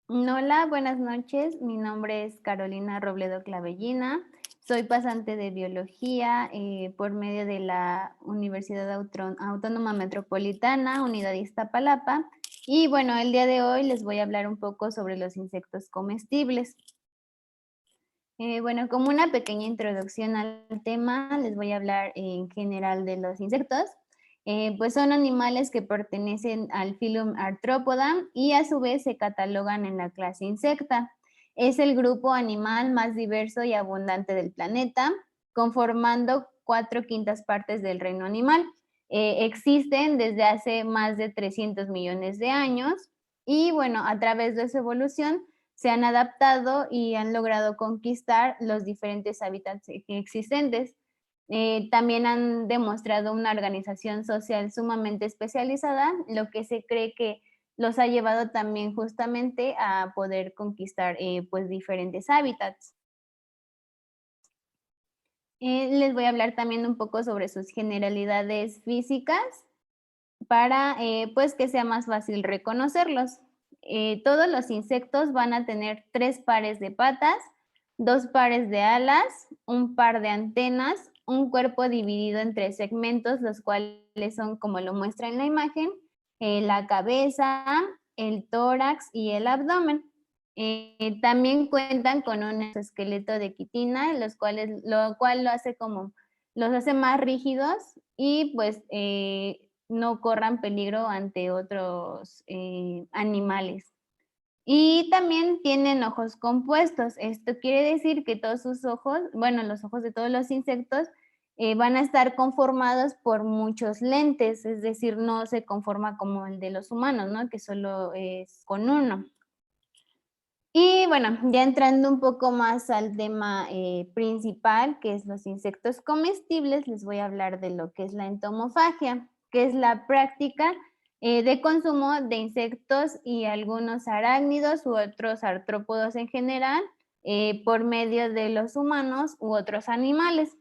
Hola, buenas noches. Mi nombre es Carolina Robledo Clavellina. Soy pasante de biología por medio de la Universidad Autónoma Metropolitana, Unidad Iztapalapa. Y bueno, el día de hoy les voy a hablar un poco sobre los insectos comestibles. Bueno, como una pequeña introducción al tema, les voy a hablar en general de los insectos. Pues son animales que pertenecen al filum Arthropoda y a su vez se catalogan en la clase Insecta. Es el grupo animal más diverso y abundante del planeta, conformando 4/5 partes del reino animal. Existen desde hace más de 300 millones de años y bueno, a través de su evolución se han adaptado y han logrado conquistar los diferentes hábitats existentes. También han demostrado una organización social sumamente especializada, lo que se cree que los ha llevado también justamente a poder conquistar pues diferentes hábitats. Les voy a hablar también un poco sobre sus generalidades físicas para pues que sea más fácil reconocerlos. Todos los insectos van a tener 3 pares de patas, 2 pares de alas, un par de antenas, un cuerpo dividido en 3 segmentos, los cuales son como lo muestra en la imagen, la cabeza, el tórax y el abdomen. También cuentan con un esqueleto de quitina, lo cual los hace más rígidos y pues no corran peligro ante otros animales. Y también tienen ojos compuestos. Esto quiere decir que todos sus ojos, bueno, los ojos de todos los insectos, van a estar conformados por muchos lentes, es decir, no se conforma como el de los humanos, ¿no? Que solo es con uno. Y bueno, ya entrando un poco más al tema principal, que es los insectos comestibles, les voy a hablar de lo que es la entomofagia, que es la práctica de consumo de insectos y algunos arácnidos u otros artrópodos en general por medio de los humanos u otros animales.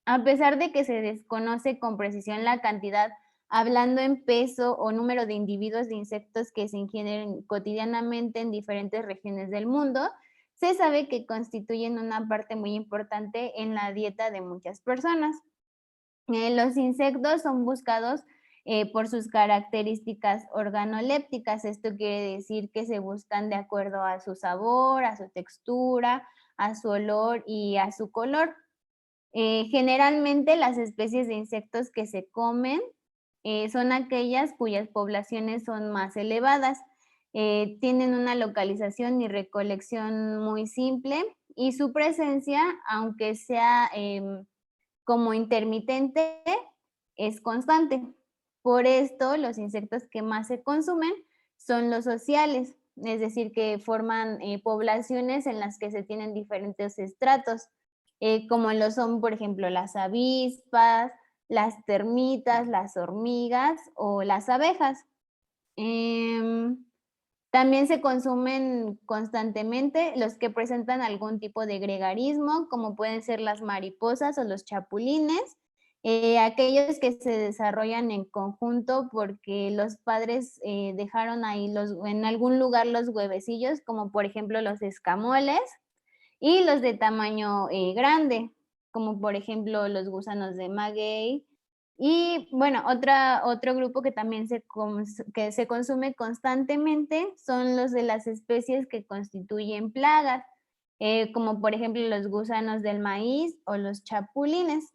A pesar de que se desconoce con precisión la cantidad, hablando en peso o número de individuos de insectos que se ingieren cotidianamente en diferentes regiones del mundo, se sabe que constituyen una parte muy importante en la dieta de muchas personas. Los insectos son buscados por sus características organolépticas. Esto quiere decir que se buscan de acuerdo a su sabor, a su textura, a su olor y a su color. Generalmente las especies de insectos que se comen son aquellas cuyas poblaciones son más elevadas, tienen una localización y recolección muy simple y su presencia, aunque sea como intermitente, es constante. Por esto, los insectos que más se consumen son los sociales, es decir, que forman poblaciones en las que se tienen diferentes estratos, como lo son, por ejemplo, las avispas, las termitas, las hormigas o las abejas. Em, También se consumen constantemente los que presentan algún tipo de gregarismo, como pueden ser las mariposas o los chapulines, aquellos que se desarrollan en conjunto porque los padres dejaron ahí en algún lugar los huevecillos, como por ejemplo los escamoles, y los de tamaño grande, como por ejemplo los gusanos de maguey. Y bueno, otro grupo que también que se consume constantemente son los de las especies que constituyen plagas, como por ejemplo los gusanos del maíz o los chapulines.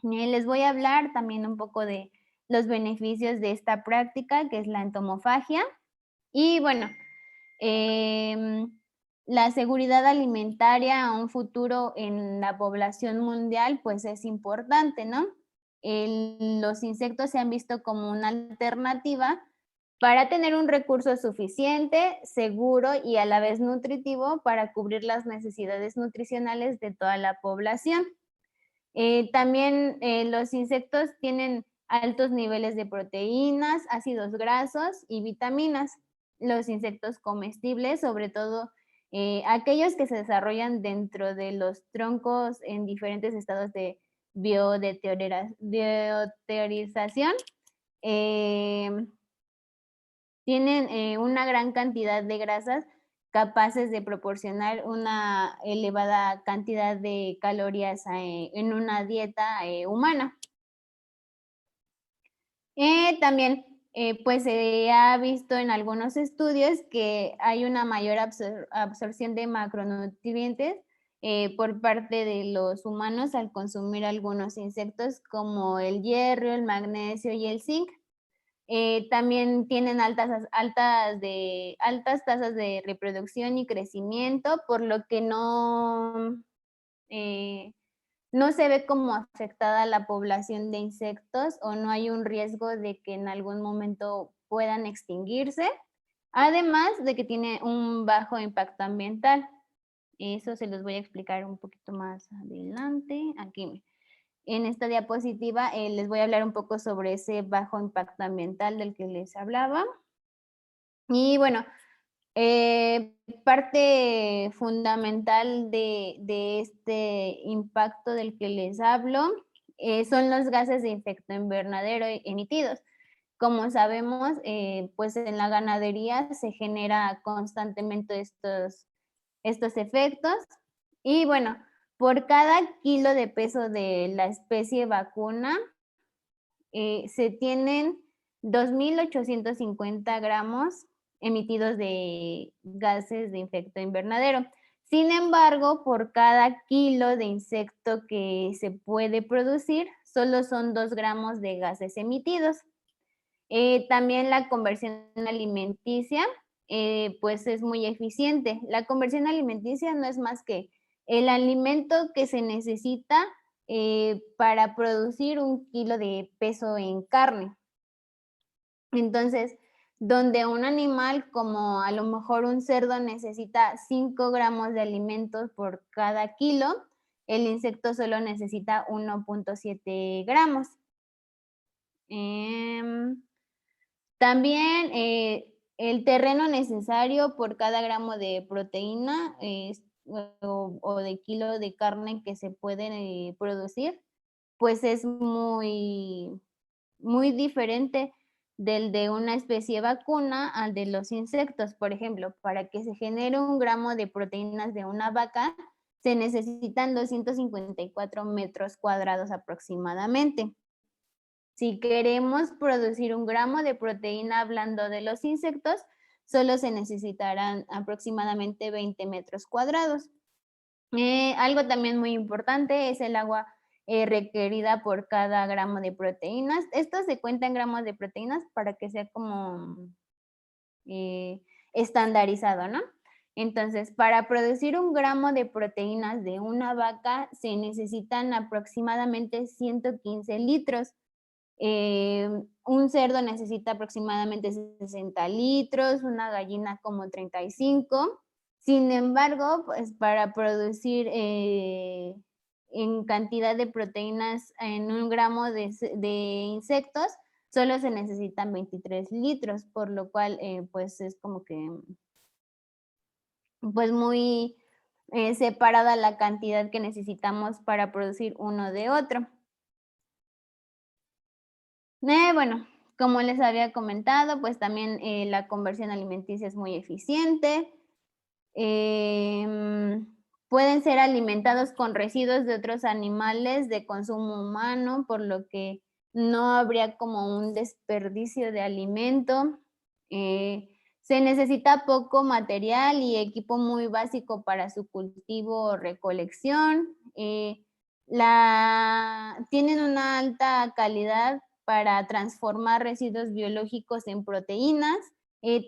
Les voy a hablar también un poco de los beneficios de esta práctica, que es la entomofagia. Y bueno, em, la seguridad alimentaria a un futuro en la población mundial, pues es importante, ¿no? Los insectos se han visto como una alternativa para tener un recurso suficiente, seguro y a la vez nutritivo para cubrir las necesidades nutricionales de toda la población. También los insectos tienen altos niveles de proteínas, ácidos grasos y vitaminas. Los insectos comestibles, sobre todo aquellos que se desarrollan dentro de los troncos en diferentes estados de biodeteriorización, eh, tienen una gran cantidad de grasas capaces de proporcionar una elevada cantidad de calorías en una dieta humana. También, pues se ha visto en algunos estudios que hay una mayor absorción de macronutrientes por parte de los humanos al consumir algunos insectos como el hierro, el magnesio y el zinc. También tienen altas tasas de reproducción y crecimiento, por lo que eh, no se ve como afectada la población de insectos o no hay un riesgo de que en algún momento puedan extinguirse, además de que tiene un bajo impacto ambiental. Eso se los voy a explicar un poquito más adelante. Aquí en esta diapositiva les voy a hablar un poco sobre ese bajo impacto ambiental del que les hablaba. Y bueno, parte fundamental de este impacto del que les hablo son los gases de efecto invernadero emitidos. Como sabemos, pues en la ganadería se genera constantemente estos efectos. Y bueno, por cada kilo de peso de la especie vacuna, se tienen 2.850 gramos emitidos de gases de efecto invernadero. Sin embargo, por cada kilo de insecto que se puede producir, solo son 2 gramos de gases emitidos. También la conversión alimenticia, pues es muy eficiente. La conversión alimenticia no es más que el alimento que se necesita para producir 1 kilo de peso en carne. Entonces, donde un animal como a lo mejor un cerdo necesita 5 gramos de alimentos por cada kilo, el insecto solo necesita 1.7 gramos. También el terreno necesario por cada gramo de proteína o de kilo de carne que se pueden producir, pues es muy diferente del de una especie vacuna al de los insectos. Por ejemplo, para que se genere 1 gramo de proteínas de una vaca, se necesitan 254 metros cuadrados aproximadamente. Si queremos producir 1 gramo de proteína hablando de los insectos, solo se necesitarán aproximadamente 20 metros cuadrados. Algo también muy importante es el agua requerida por cada gramo de proteínas. Esto se cuenta en gramos de proteínas para que sea como estandarizado, ¿no? Entonces, para producir 1 gramo de proteínas de una vaca se necesitan aproximadamente 115 litros. Un cerdo necesita aproximadamente 60 litros, una gallina como 35. Sin embargo, pues para producir en cantidad de proteínas en 1 gramo de insectos, solo se necesitan 23 litros, por lo cual pues es como que pues muy separada la cantidad que necesitamos para producir uno de otro. Bueno, como les había comentado, pues también la conversión alimenticia es muy eficiente. Pueden ser alimentados con residuos de otros animales de consumo humano, por lo que no habría como un desperdicio de alimento. Se necesita poco material y equipo muy básico para su cultivo o recolección. Tienen una alta calidad para transformar residuos biológicos en proteínas.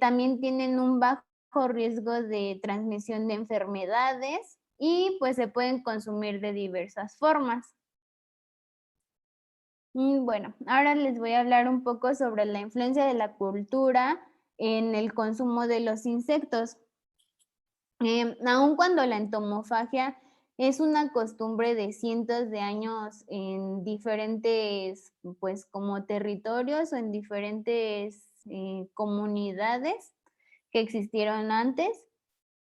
También tienen un bajo riesgo de transmisión de enfermedades y pues se pueden consumir de diversas formas. Bueno, ahora les voy a hablar un poco sobre la influencia de la cultura en el consumo de los insectos. Aun cuando la entomofagia es una costumbre de cientos de años en diferentes, pues como territorios o en diferentes comunidades que existieron antes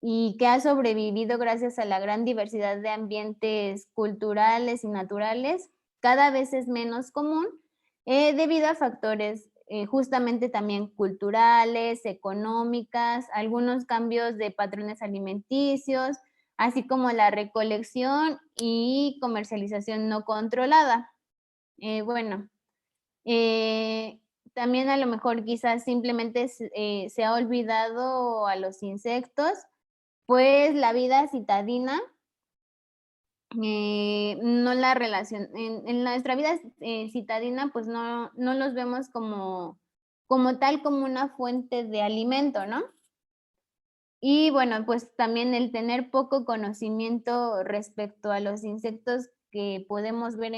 y que ha sobrevivido gracias a la gran diversidad de ambientes culturales y naturales, cada vez es menos común debido a factores justamente también culturales, económicas, algunos cambios de patrones alimenticios, así como la recolección y comercialización no controlada. Bueno, también a lo mejor quizás simplemente se ha olvidado a los insectos, pues la vida citadina no la relación en nuestra vida, citadina, pues no los vemos como tal, como una fuente de alimento, ¿no? Y bueno, pues también el tener poco conocimiento respecto a los insectos que podemos ver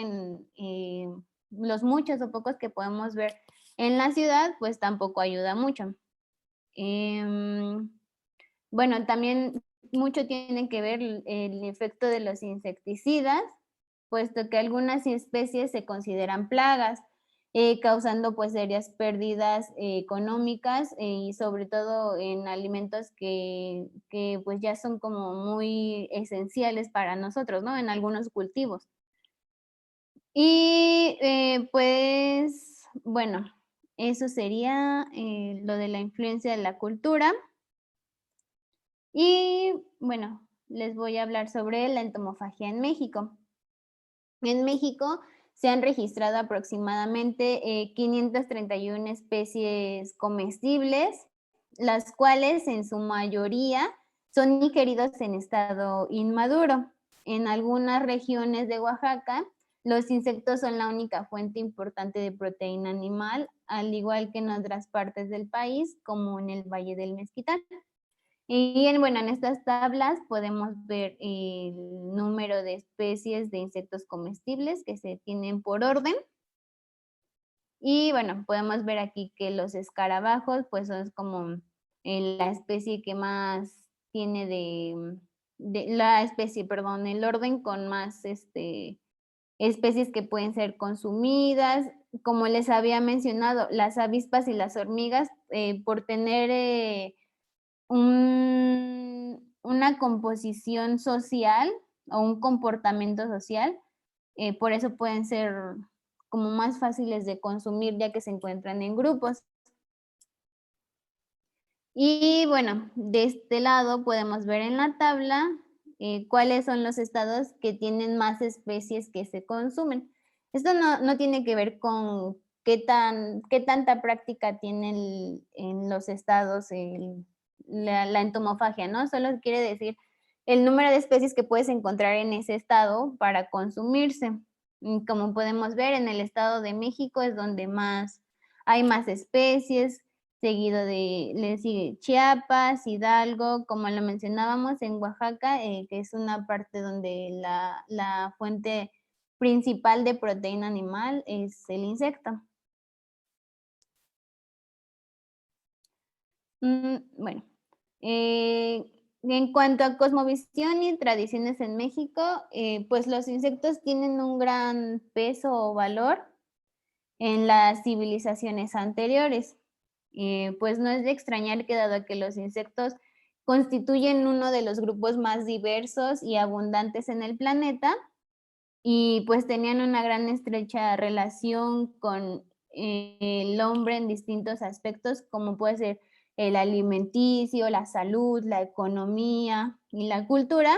los muchos o pocos que podemos ver en la ciudad, pues tampoco ayuda mucho. Em, bueno, también mucho tiene que ver el efecto de los insecticidas, puesto que algunas especies se consideran plagas, causando pues serias pérdidas económicas y sobre todo en alimentos que pues ya son como muy esenciales para nosotros, ¿no? En algunos cultivos. Y pues bueno, eso sería lo de la influencia de la cultura. Y bueno, les voy a hablar sobre la entomofagia en México. En México se han registrado aproximadamente 531 especies comestibles, las cuales en su mayoría son ingeridos en estado inmaduro. En algunas regiones de Oaxaca, los insectos son la única fuente importante de proteína animal, al igual que en otras partes del país, como en el Valle del Mezquital. Y bueno, en estas tablas podemos ver el número de especies de insectos comestibles que se tienen por orden. Y bueno, podemos ver aquí que los escarabajos, pues son como la especie que más tiene la especie, perdón, el orden con más especies que pueden ser consumidas. Como les había mencionado, las avispas y las hormigas, por tener una composición social o un comportamiento social, por eso pueden ser como más fáciles de consumir ya que se encuentran en grupos. Y bueno, de este lado podemos ver en la tabla cuáles son los estados que tienen más especies que se consumen. Esto no tiene que ver con qué tanta práctica tienen en los estados la entomofagia, ¿no? Solo quiere decir el número de especies que puedes encontrar en ese estado para consumirse. Como podemos ver, en el Estado de México es donde hay más especies, seguido le sigue Chiapas, Hidalgo, como lo mencionábamos, en Oaxaca, que es una parte donde la fuente principal de proteína animal es el insecto. Bueno, en cuanto a cosmovisión y tradiciones en México, pues los insectos tienen un gran peso o valor en las civilizaciones anteriores. Pues no es de extrañar que dado que los insectos constituyen uno de los grupos más diversos y abundantes en el planeta y pues tenían una gran estrecha relación con el hombre en distintos aspectos como puede ser el alimenticio, la salud, la economía y la cultura,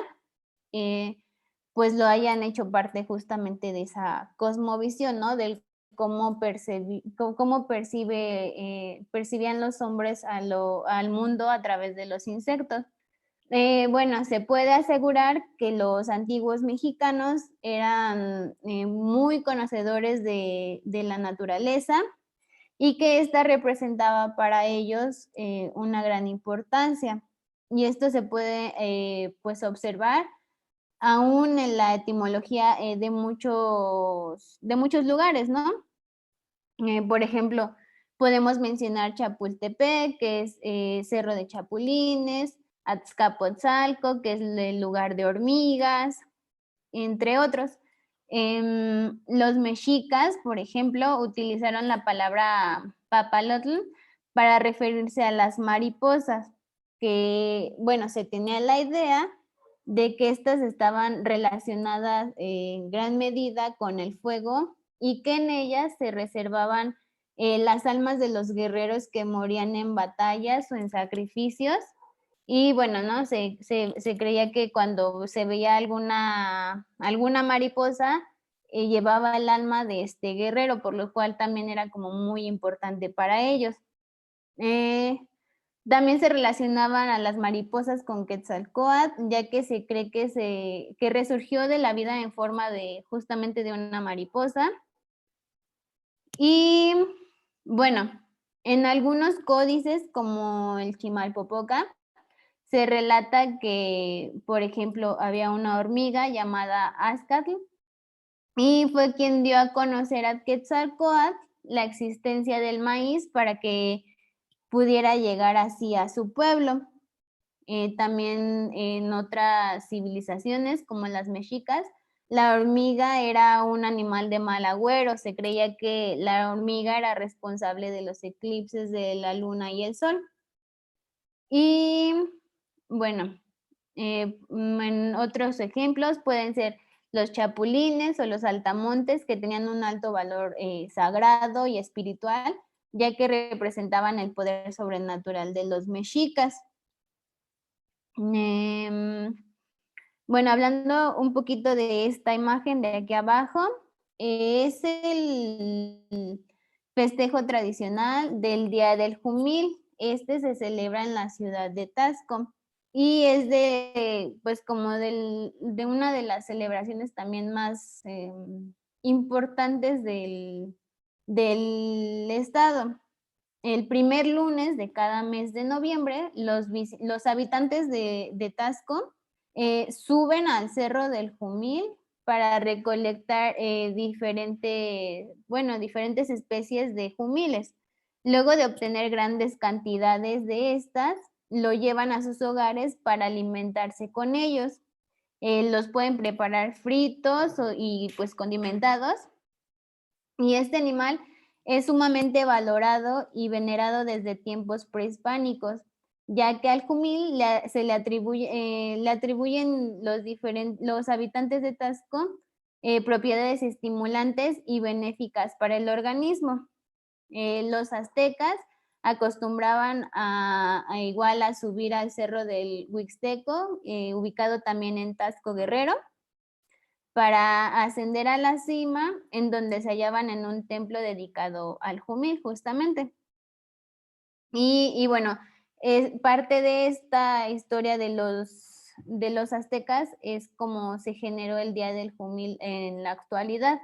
pues lo hayan hecho parte justamente de esa cosmovisión, ¿no? Del cómo percibían los hombres al mundo a través de los insectos. Bueno, se puede asegurar que los antiguos mexicanos eran muy conocedores de la naturaleza y que ésta representaba para ellos una gran importancia. Y esto se puede pues observar aún en la etimología de muchos lugares, ¿no? Por ejemplo, podemos mencionar Chapultepec, que es Cerro de Chapulines, Azcapotzalco, que es el lugar de hormigas, entre otros. Los mexicas, por ejemplo, utilizaron la palabra papalotl para referirse a las mariposas, que, bueno, se tenía la idea de que estas estaban relacionadas en gran medida con el fuego y que en ellas se reservaban las almas de los guerreros que morían en batallas o en sacrificios. Y bueno, ¿no? Se creía que cuando se veía alguna mariposa, llevaba el alma de este guerrero, por lo cual también era como muy importante para ellos. También se relacionaban a las mariposas con Quetzalcóatl, ya que se cree que resurgió de la vida en forma de justamente de una mariposa. Y bueno, en algunos códices como el Chimalpopoca, se relata que, por ejemplo, había una hormiga llamada Azcatl y fue quien dio a conocer a Quetzalcóatl la existencia del maíz para que pudiera llegar así a su pueblo. También en otras civilizaciones, como las mexicas, la hormiga era un animal de mal agüero. Se creía que la hormiga era responsable de los eclipses de la luna y el sol. Y bueno, en otros ejemplos pueden ser los chapulines o los saltamontes, que tenían un alto valor sagrado y espiritual, ya que representaban el poder sobrenatural de los mexicas. Bueno, hablando un poquito de esta imagen de aquí abajo, es el festejo tradicional del Día del Jumil. Este se celebra en la ciudad de Taxco y es pues como de una de las celebraciones también más importantes del estado. El primer lunes de cada mes de noviembre, los habitantes de Taxco suben al Cerro del Jumil para recolectar diferentes especies de jumiles. Luego de obtener grandes cantidades de estas, lo llevan a sus hogares para alimentarse con ellos. Los pueden preparar fritos y pues condimentados. Y este animal es sumamente valorado y venerado desde tiempos prehispánicos, ya que al jumil se le atribuyen los habitantes de Taxco propiedades estimulantes y benéficas para el organismo. Los aztecas acostumbraban igual a subir al cerro del Huixteco, ubicado también en Taxco Guerrero, para ascender a la cima, en donde se hallaban en un templo dedicado al jumil, justamente. Y bueno, parte de esta historia de los aztecas es cómo se generó el Día del Jumil en la actualidad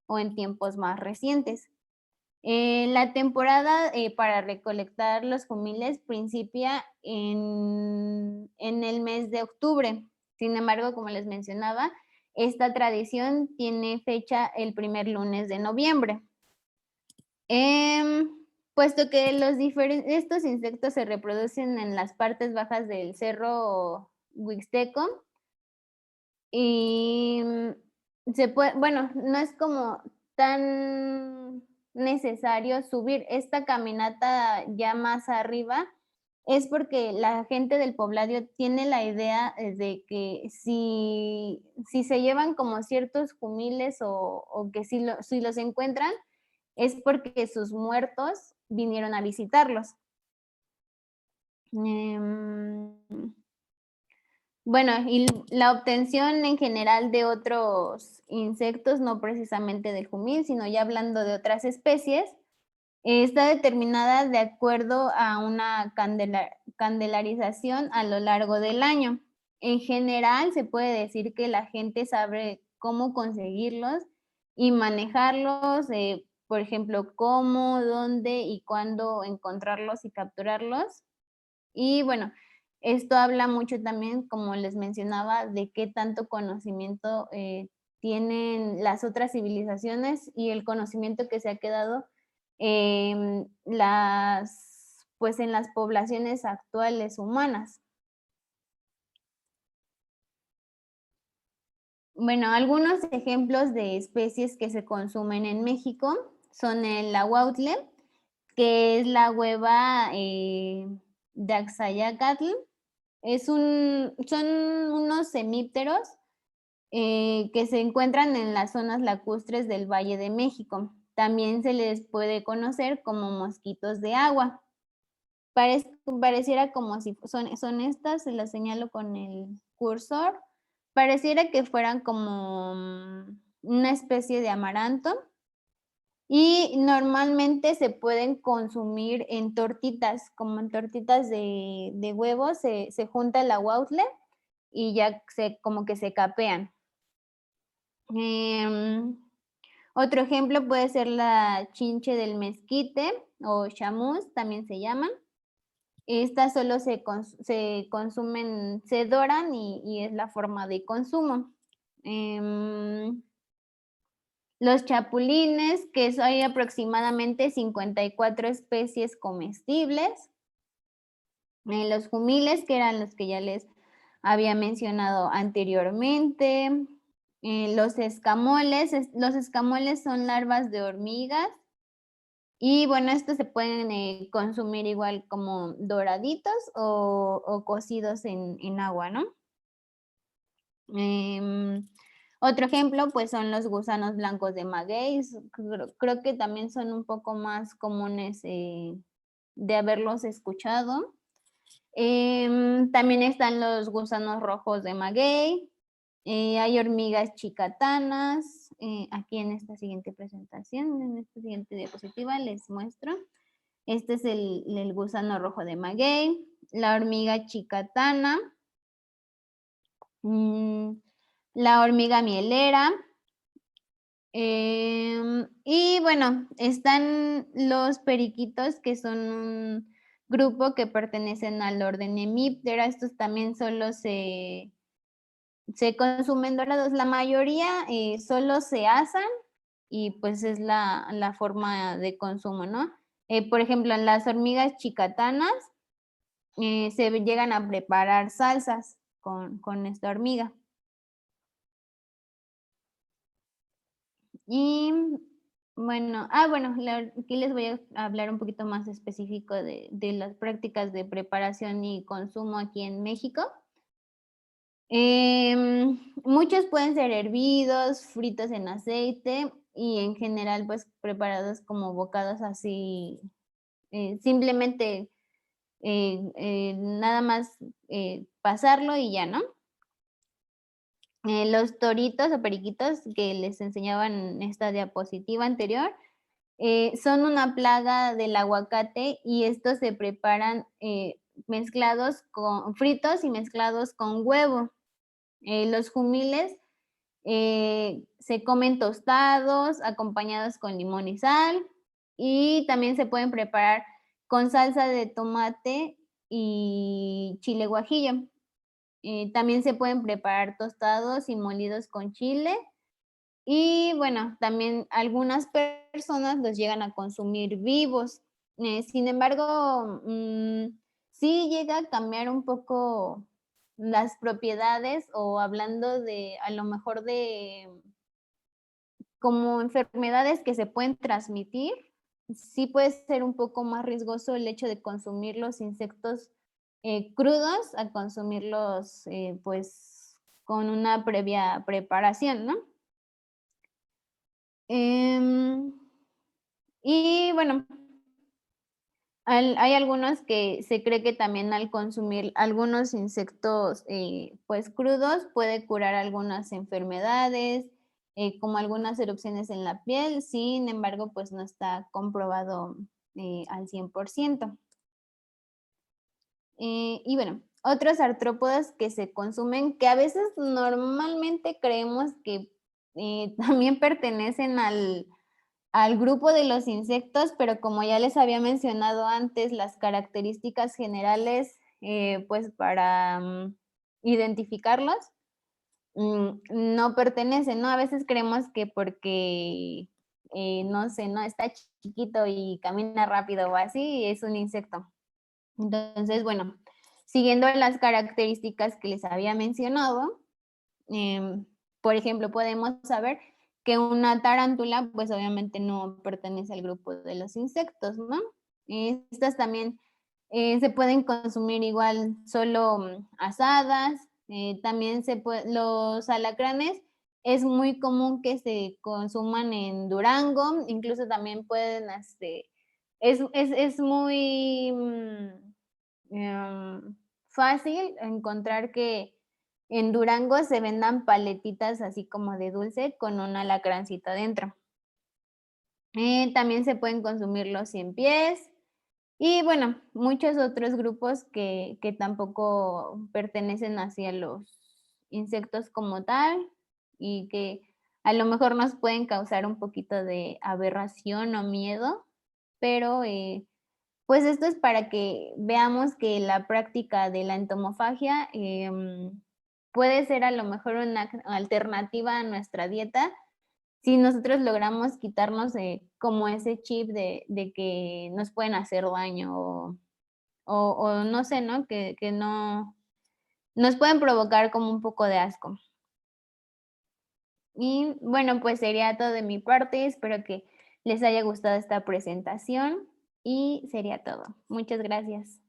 o en tiempos más recientes. La temporada para recolectar los jumiles principia en el mes de octubre. Sin embargo, como les mencionaba, esta tradición tiene fecha el primer lunes de noviembre. Puesto que estos insectos se reproducen en las partes bajas del cerro Huixteco y bueno, no es como tan necesario subir esta caminata ya más arriba, es porque la gente del poblado tiene la idea de que si se llevan como ciertos jumiles o que si los encuentran, es porque sus muertos vinieron a visitarlos. Bueno, y la obtención en general de otros insectos, no precisamente del jumil, sino ya hablando de otras especies, está determinada de acuerdo a una candelarización a lo largo del año. En general, se puede decir que la gente sabe cómo conseguirlos y manejarlos, por ejemplo, cómo, dónde y cuándo encontrarlos y capturarlos. Y bueno, esto habla mucho también, como les mencionaba, de qué tanto conocimiento tienen las otras civilizaciones y el conocimiento que se ha quedado pues en las poblaciones actuales humanas. Bueno, algunos ejemplos de especies que se consumen en México son el aguautle, que es la hueva de Axayacatl. Son unos semípteros que se encuentran en las zonas lacustres del Valle de México. también se les puede conocer como mosquitos de agua. Pareciera como si son estas, se las señalo con el cursor, pareciera que fueran como una especie de amaranto y normalmente se pueden consumir en tortitas, como en tortitas de huevo, se junta el aguautle y ya como que se capean. Em, Otro ejemplo puede ser la chinche del mezquite o chamús, también se llaman. Estas solo se consumen, se doran y es la forma de consumo. Los chapulines, que hay aproximadamente 54 especies comestibles. Los jumiles, que eran los que ya les había mencionado anteriormente. Los escamoles son larvas de hormigas. Y bueno, estos se pueden consumir igual como doraditos o cocidos en agua, ¿no? Otro ejemplo, pues son los gusanos blancos de maguey. Creo que también son un poco más comunes de haberlos escuchado. También están los gusanos rojos de maguey. Hay hormigas chicatanas. Aquí en esta siguiente presentación, en esta siguiente diapositiva les muestro. Este es el gusano rojo de maguey, la hormiga chicatana, la hormiga mielera. Y bueno, están los periquitos, que son un grupo que pertenecen al orden Hemiptera. Estos también solo se consumen dorados. La mayoría solo se asan y pues es la forma de consumo, ¿no? Por ejemplo, en las hormigas chicatanas se llegan a preparar salsas con esta hormiga. Y bueno, aquí les voy a hablar un poquito más específico de las prácticas de preparación y consumo aquí en México. Muchos pueden ser hervidos, fritos en aceite y en general pues preparados como bocados así, simplemente nada más pasarlo y ya, ¿no? Los toritos o periquitos que les enseñaba en esta diapositiva anterior son una plaga del aguacate y estos se preparan fritos y mezclados con huevo. Los jumiles se comen tostados, acompañados con limón y sal, y también se pueden preparar con salsa de tomate y chile guajillo. También se pueden preparar tostados y molidos con chile. Y bueno, también algunas personas los llegan a consumir vivos. Sin embargo, sí llega a cambiar un poco las propiedades, o hablando de a lo mejor de como enfermedades que se pueden transmitir, sí puede ser un poco más riesgoso el hecho de consumir los insectos crudos a consumirlos pues con una previa preparación, ¿no? Y bueno, hay algunos que se cree que también al consumir algunos insectos pues crudos puede curar algunas enfermedades, como algunas erupciones en la piel. Sin embargo, pues no está comprobado al 100%. Y bueno, otros artrópodos que se consumen, que a veces normalmente creemos que también pertenecen al grupo de los insectos, pero como ya les había mencionado antes, las características generales, pues para identificarlos, no pertenecen, ¿no? A veces creemos que porque, no sé, ¿no? Está chiquito y camina rápido o así, es un insecto. Entonces, bueno, siguiendo las características que les había mencionado, por ejemplo, podemos saber que una tarántula, pues obviamente no pertenece al grupo de los insectos, ¿no? Estas también se pueden consumir igual solo asadas. También los alacranes es muy común que se consuman en Durango, incluso también pueden, es muy, fácil encontrar que en Durango se vendan paletitas así como de dulce con un alacrancito adentro. También se pueden consumir los 100 pies y bueno, muchos otros grupos que tampoco pertenecen hacia los insectos como tal y que a lo mejor nos pueden causar un poquito de aberración o miedo, pero, pues esto es para que veamos que la práctica de la entomofagia, puede ser a lo mejor una alternativa a nuestra dieta, si nosotros logramos quitarnos, como ese chip de que nos pueden hacer daño o no sé, ¿no? Que no nos pueden provocar como un poco de asco. Y bueno, pues sería todo de mi parte. Espero que les haya gustado esta presentación y sería todo. Muchas gracias.